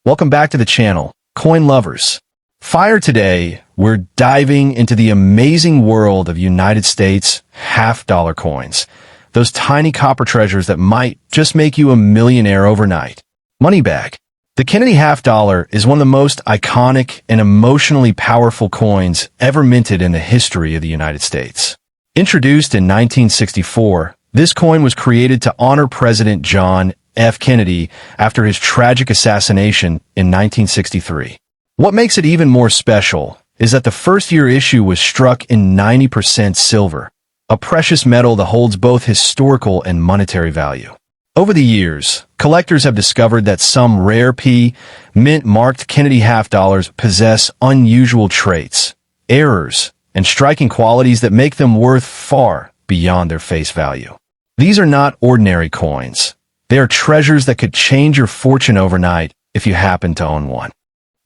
Welcome back to the channel, Coin Lovers. Fire today, we're diving into the amazing world of United States half-dollar coins. Those tiny copper treasures that might just make you a millionaire overnight. Moneybag. The Kennedy half-dollar is one of the most iconic and emotionally powerful coins ever minted in the history of the United States. Introduced in 1964, this coin was created to honor President John F. Kennedy after his tragic assassination in 1963. What makes it even more special is that the first-year issue was struck in 90% silver, a precious metal that holds both historical and monetary value. Over the years, collectors have discovered that some rare mint-marked Kennedy half-dollars possess unusual traits, errors, and striking qualities that make them worth far beyond their face value. These are not ordinary coins. They are treasures that could change your fortune overnight if you happen to own one.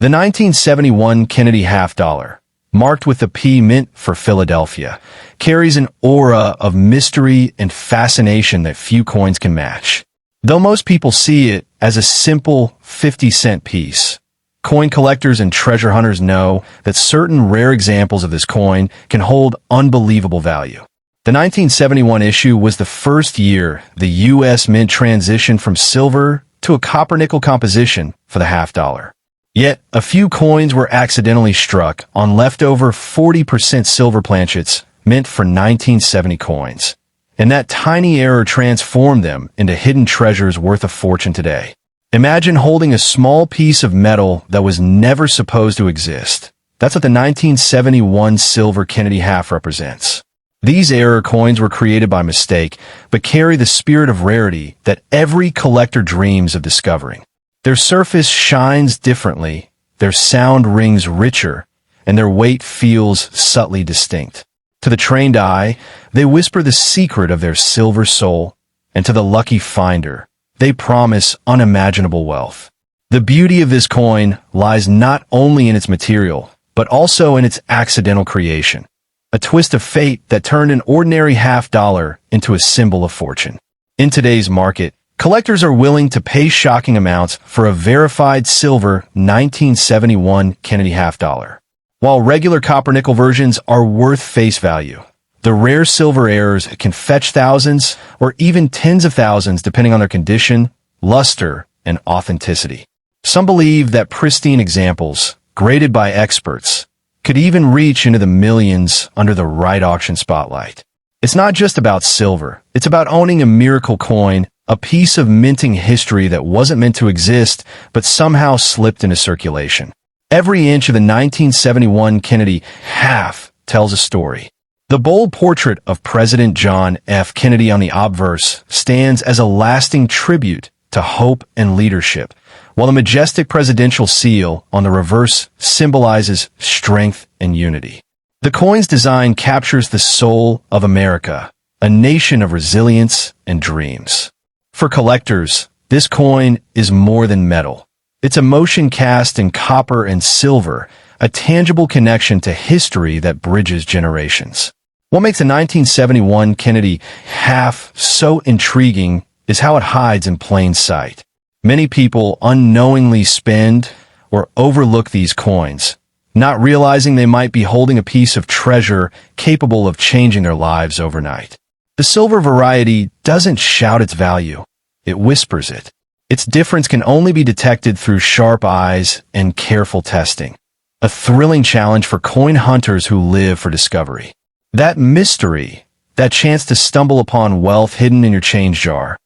The 1971 Kennedy half-dollar, marked with the P mint for Philadelphia, carries an aura of mystery and fascination that few coins can match. Though most people see it as a simple 50-cent piece, coin collectors and treasure hunters know that certain rare examples of this coin can hold unbelievable value. The 1971 issue was the first year the U.S. Mint transitioned from silver to a copper-nickel composition for the half-dollar. Yet, a few coins were accidentally struck on leftover 40% silver planchets meant for 1970 coins, and that tiny error transformed them into hidden treasures worth a fortune today. Imagine holding a small piece of metal that was never supposed to exist. That's what the 1971 silver Kennedy half represents. These error coins were created by mistake, but carry the spirit of rarity that every collector dreams of discovering. Their surface shines differently, their sound rings richer, and their weight feels subtly distinct. To the trained eye, they whisper the secret of their silver soul, and to the lucky finder, they promise unimaginable wealth. The beauty of this coin lies not only in its material, but also in its accidental creation. A twist of fate that turned an ordinary half-dollar into a symbol of fortune. In today's market, collectors are willing to pay shocking amounts for a verified silver 1971 Kennedy half-dollar. While regular copper-nickel versions are worth face value, the rare silver errors can fetch thousands or even tens of thousands depending on their condition, luster, and authenticity. Some believe that pristine examples, graded by experts, could even reach into the millions under the right auction spotlight. It's not just about silver. It's about owning a miracle coin, a piece of minting history that wasn't meant to exist, but somehow slipped into circulation. Every inch of the 1971 Kennedy half tells a story. The bold portrait of President John F. Kennedy on the obverse stands as a lasting tribute to hope and leadership, while the majestic presidential seal on the reverse symbolizes strength and unity. The coin's design captures the soul of America, a nation of resilience and dreams. For collectors, this coin is more than metal. It's emotion cast in copper and silver, a tangible connection to history that bridges generations. What makes the 1971 Kennedy half so intriguing is how it hides in plain sight. Many people unknowingly spend or overlook these coins, not realizing they might be holding a piece of treasure capable of changing their lives overnight. The silver variety doesn't shout its value, it whispers it. Its difference can only be detected through sharp eyes and careful testing. A thrilling challenge for coin hunters who live for discovery. That mystery, that chance to stumble upon wealth hidden in your change jar,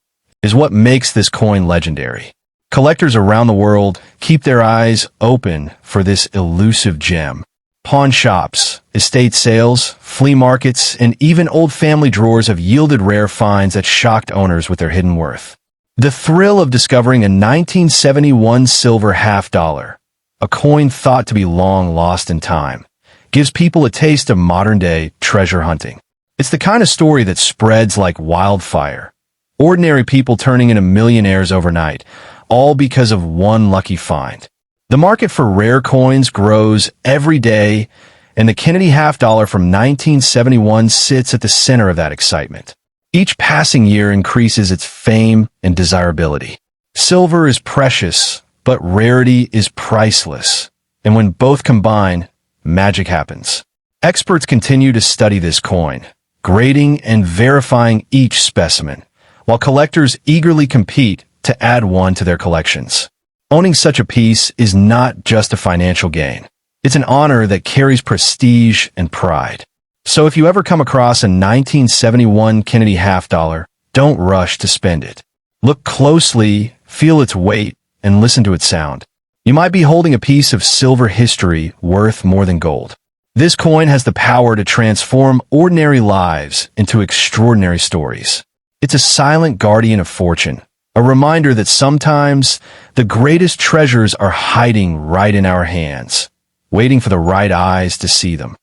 is what makes this coin legendary. Collectors around the world keep their eyes open for this elusive gem. Pawn shops, estate sales, flea markets, and even old family drawers have yielded rare finds that shocked owners with their hidden worth. The thrill of discovering a 1971 silver half-dollar, a coin thought to be long lost in time, gives people a taste of modern-day treasure hunting. It's the kind of story that spreads like wildfire. Ordinary people turning into millionaires overnight, all because of one lucky find. The market for rare coins grows every day, and the Kennedy half-dollar from 1971 sits at the center of that excitement. Each passing year increases its fame and desirability. Silver is precious, but rarity is priceless. And when both combine, magic happens. Experts continue to study this coin, grading and verifying each specimen, while collectors eagerly compete to add one to their collections. Owning such a piece is not just a financial gain. It's an honor that carries prestige and pride. So if you ever come across a 1971 Kennedy half dollar, don't rush to spend it. Look closely, feel its weight, and listen to its sound. You might be holding a piece of silver history worth more than gold. This coin has the power to transform ordinary lives into extraordinary stories. It's a silent guardian of fortune, a reminder that sometimes the greatest treasures are hiding right in our hands, waiting for the right eyes to see them.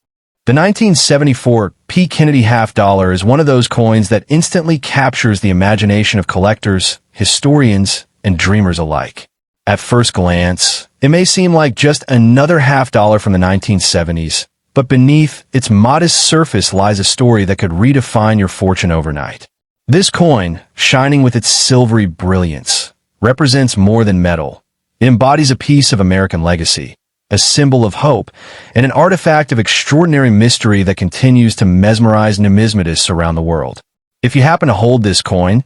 The 1974 P. Kennedy half dollar is one of those coins that instantly captures the imagination of collectors, historians, and dreamers alike. At first glance, it may seem like just another half dollar from the 1970s, but beneath its modest surface lies a story that could redefine your fortune overnight. This coin, shining with its silvery brilliance, represents more than metal. It embodies a piece of American legacy, a symbol of hope, and an artifact of extraordinary mystery that continues to mesmerize numismatists around the world. If you happen to hold this coin,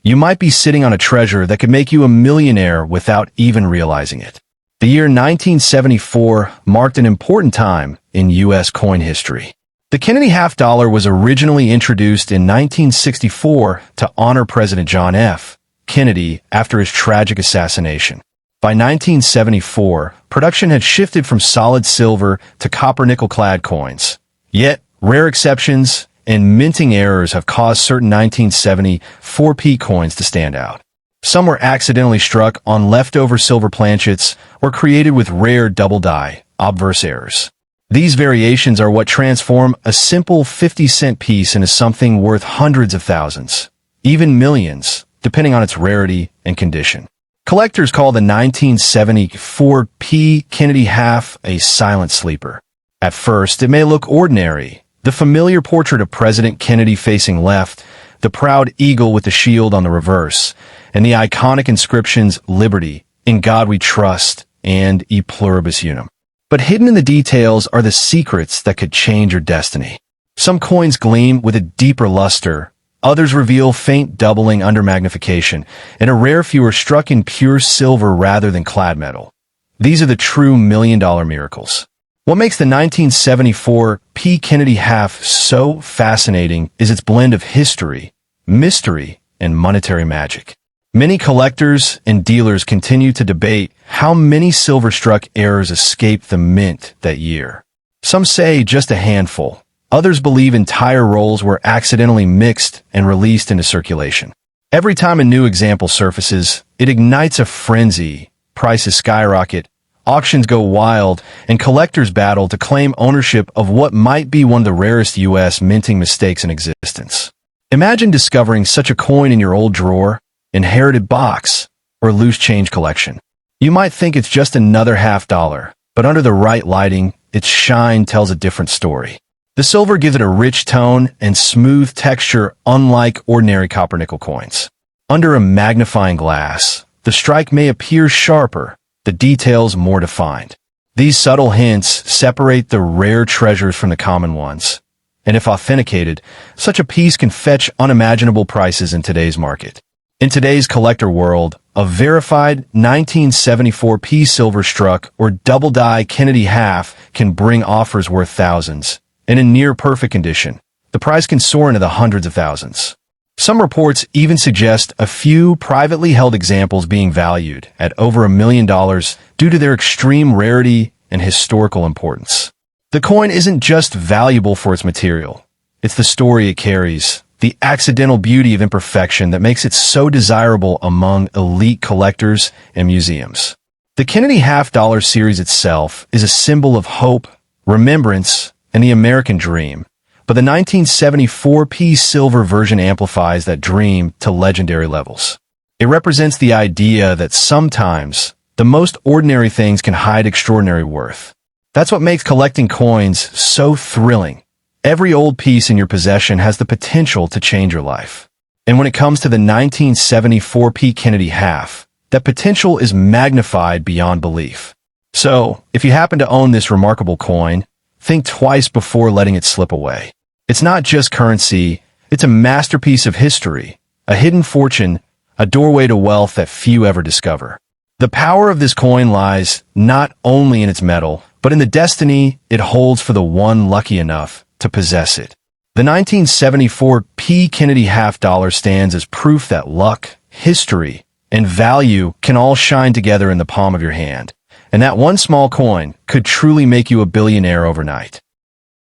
you might be sitting on a treasure that could make you a millionaire without even realizing it. The year 1974 marked an important time in U.S. coin history. The Kennedy half dollar was originally introduced in 1964 to honor President John F. Kennedy after his tragic assassination. By 1974, production had shifted from solid silver to copper-nickel clad coins. Yet, rare exceptions and minting errors have caused certain 1974 P coins to stand out. Some were accidentally struck on leftover silver planchets or created with rare double-die, obverse errors. These variations are what transform a simple 50-cent piece into something worth hundreds of thousands, even millions, depending on its rarity and condition. Collectors call the 1974 P. Kennedy half a silent sleeper. At first, it may look ordinary. The familiar portrait of President Kennedy facing left, the proud eagle with the shield on the reverse, and the iconic inscriptions Liberty, In God We Trust, and E Pluribus Unum. But hidden in the details are the secrets that could change your destiny. Some coins gleam with a deeper luster, others reveal faint doubling under magnification, and a rare few are struck in pure silver rather than clad metal. These are the true million-dollar miracles. What makes the 1974 P. Kennedy half so fascinating is its blend of history, mystery, and monetary magic. Many collectors and dealers continue to debate how many silver-struck errors escaped the mint that year. Some say just a handful. Others believe entire rolls were accidentally mixed and released into circulation. Every time a new example surfaces, it ignites a frenzy. Prices skyrocket, auctions go wild, and collectors battle to claim ownership of what might be one of the rarest U.S. minting mistakes in existence. Imagine discovering such a coin in your old drawer, inherited box, or loose change collection. You might think it's just another half dollar, but under the right lighting, its shine tells a different story. The silver gives it a rich tone and smooth texture unlike ordinary copper-nickel coins. Under a magnifying glass, the strike may appear sharper, the details more defined. These subtle hints separate the rare treasures from the common ones. And if authenticated, such a piece can fetch unimaginable prices in today's market. In today's collector world, a verified 1974 P silver struck or double-die Kennedy half can bring offers worth thousands. And in near-perfect condition, the price can soar into the hundreds of thousands. Some reports even suggest a few privately held examples being valued at over $1 million due to their extreme rarity and historical importance. The coin isn't just valuable for its material. It's the story it carries, the accidental beauty of imperfection that makes it so desirable among elite collectors and museums. The Kennedy half dollar series itself is a symbol of hope, remembrance, and the American dream, but the 1974 P silver version amplifies that dream to legendary levels. It represents the idea that sometimes the most ordinary things can hide extraordinary worth. That's what makes collecting coins so thrilling. Every old piece in your possession has the potential to change your life. And when it comes to the 1974 P Kennedy half, that potential is magnified beyond belief. So, if you happen to own this remarkable coin, think twice before letting it slip away. It's not just currency, it's a masterpiece of history, a hidden fortune, a doorway to wealth that few ever discover. The power of this coin lies not only in its metal, but in the destiny it holds for the one lucky enough to possess it. The 1974 P. Kennedy half-dollar stands as proof that luck, history, and value can all shine together in the palm of your hand, and that one small coin could truly make you a billionaire overnight.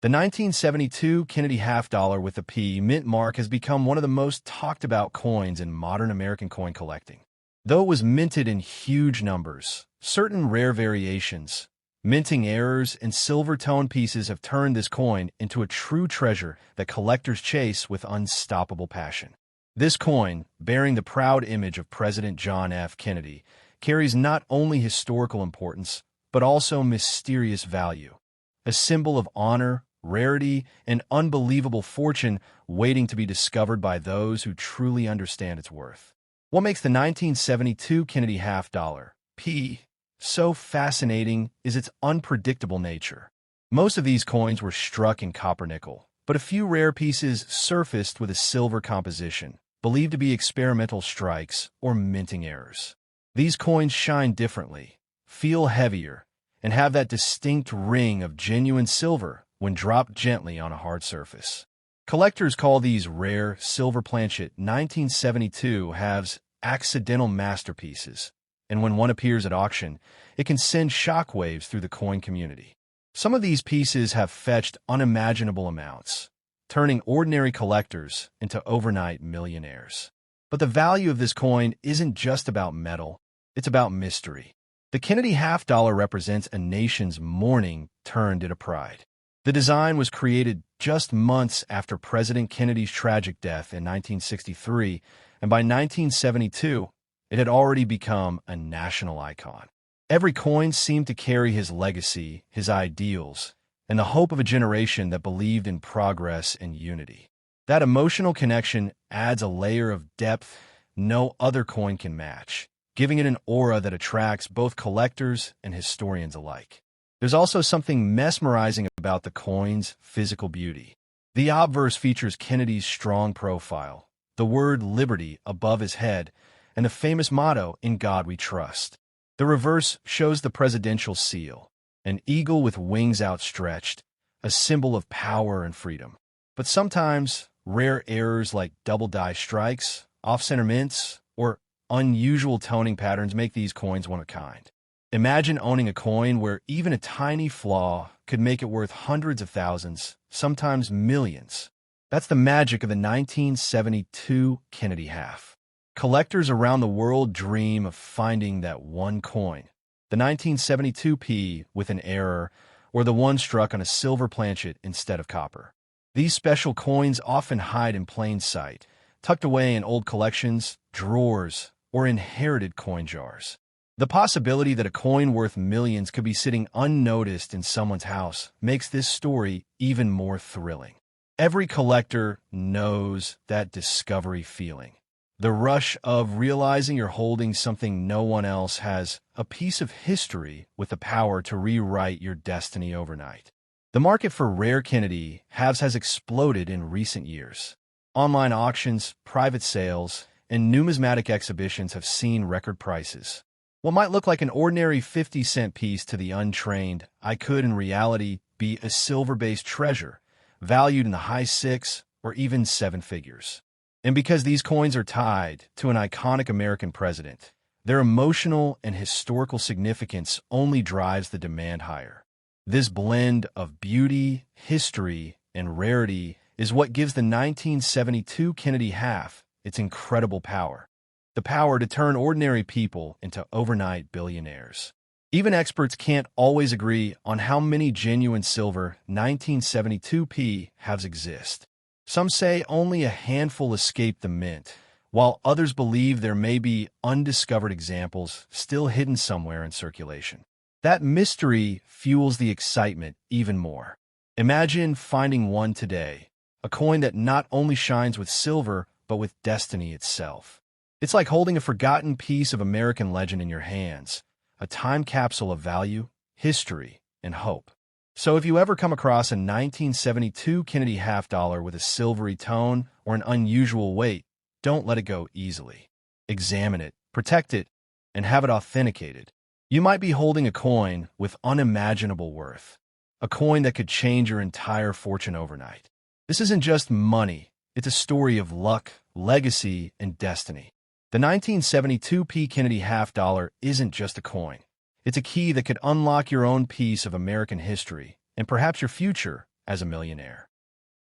The 1972 Kennedy half-dollar with the P mint mark has become one of the most talked-about coins in modern American coin collecting. Though it was minted in huge numbers, certain rare variations, minting errors, and silver tone pieces have turned this coin into a true treasure that collectors chase with unstoppable passion. This coin, bearing the proud image of President John F. Kennedy, carries not only historical importance, but also mysterious value, a symbol of honor, rarity, and unbelievable fortune waiting to be discovered by those who truly understand its worth. What makes the 1972 Kennedy half-dollar, P, so fascinating is its unpredictable nature. Most of these coins were struck in copper-nickel, but a few rare pieces surfaced with a silver composition, believed to be experimental strikes or minting errors. These coins shine differently, feel heavier, and have that distinct ring of genuine silver when dropped gently on a hard surface. Collectors call these rare silver planchet 1972 halves accidental masterpieces, and when one appears at auction, it can send shockwaves through the coin community. Some of these pieces have fetched unimaginable amounts, turning ordinary collectors into overnight millionaires. But the value of this coin isn't just about metal, it's about mystery. The Kennedy half-dollar represents a nation's mourning turned into pride. The design was created just months after President Kennedy's tragic death in 1963, and by 1972, it had already become a national icon. Every coin seemed to carry his legacy, his ideals, and the hope of a generation that believed in progress and unity. That emotional connection adds a layer of depth no other coin can match, giving it an aura that attracts both collectors and historians alike. There's also something mesmerizing about the coin's physical beauty. The Obverse features Kennedy's strong profile, the word liberty above his head, and the famous motto, "In God We Trust." The reverse shows the presidential seal, an eagle with wings outstretched, a symbol of power and freedom. But sometimes, rare errors like double die strikes, off-center mints, or unusual toning patterns make these coins one of a kind. Imagine owning a coin where even a tiny flaw could make it worth hundreds of thousands, sometimes millions. That's the magic of the 1972 Kennedy half. Collectors around the world dream of finding that one coin, the 1972 P with an error, or the one struck on a silver planchet instead of copper. These special coins often hide in plain sight, tucked away in old collections, drawers, or inherited coin jars. The possibility that a coin worth millions could be sitting unnoticed in someone's house makes this story even more thrilling. Every collector knows that discovery feeling. The rush of realizing you're holding something no one else has, a piece of history with the power to rewrite your destiny overnight. The market for rare Kennedy halves has exploded in recent years. Online auctions, private sales, and numismatic exhibitions have seen record prices. What might look like an ordinary 50-cent piece to the untrained, could in reality be a silver-based treasure, valued in the high six or even seven figures. And because these coins are tied to an iconic American president, their emotional and historical significance only drives the demand higher. This blend of beauty, history, and rarity is what gives the 1972 Kennedy half its incredible power. The power to turn ordinary people into overnight billionaires. Even experts can't always agree on how many genuine silver 1972 P halves exist. Some say only a handful escape the mint, while others believe there may be undiscovered examples still hidden somewhere in circulation. That mystery fuels the excitement even more. Imagine finding one today, a coin that not only shines with silver, but with destiny itself. It's like holding a forgotten piece of American legend in your hands, a time capsule of value, history, and hope. So if you ever come across a 1972 Kennedy half dollar with a silvery tone or an unusual weight, don't let it go easily. Examine it, protect it, and have it authenticated. You might be holding a coin with unimaginable worth, a coin that could change your entire fortune overnight. This isn't just money, it's a story of luck, legacy, and destiny. The 1972 P. Kennedy half dollar isn't just a coin. It's a key that could unlock your own piece of American history and perhaps your future as a millionaire.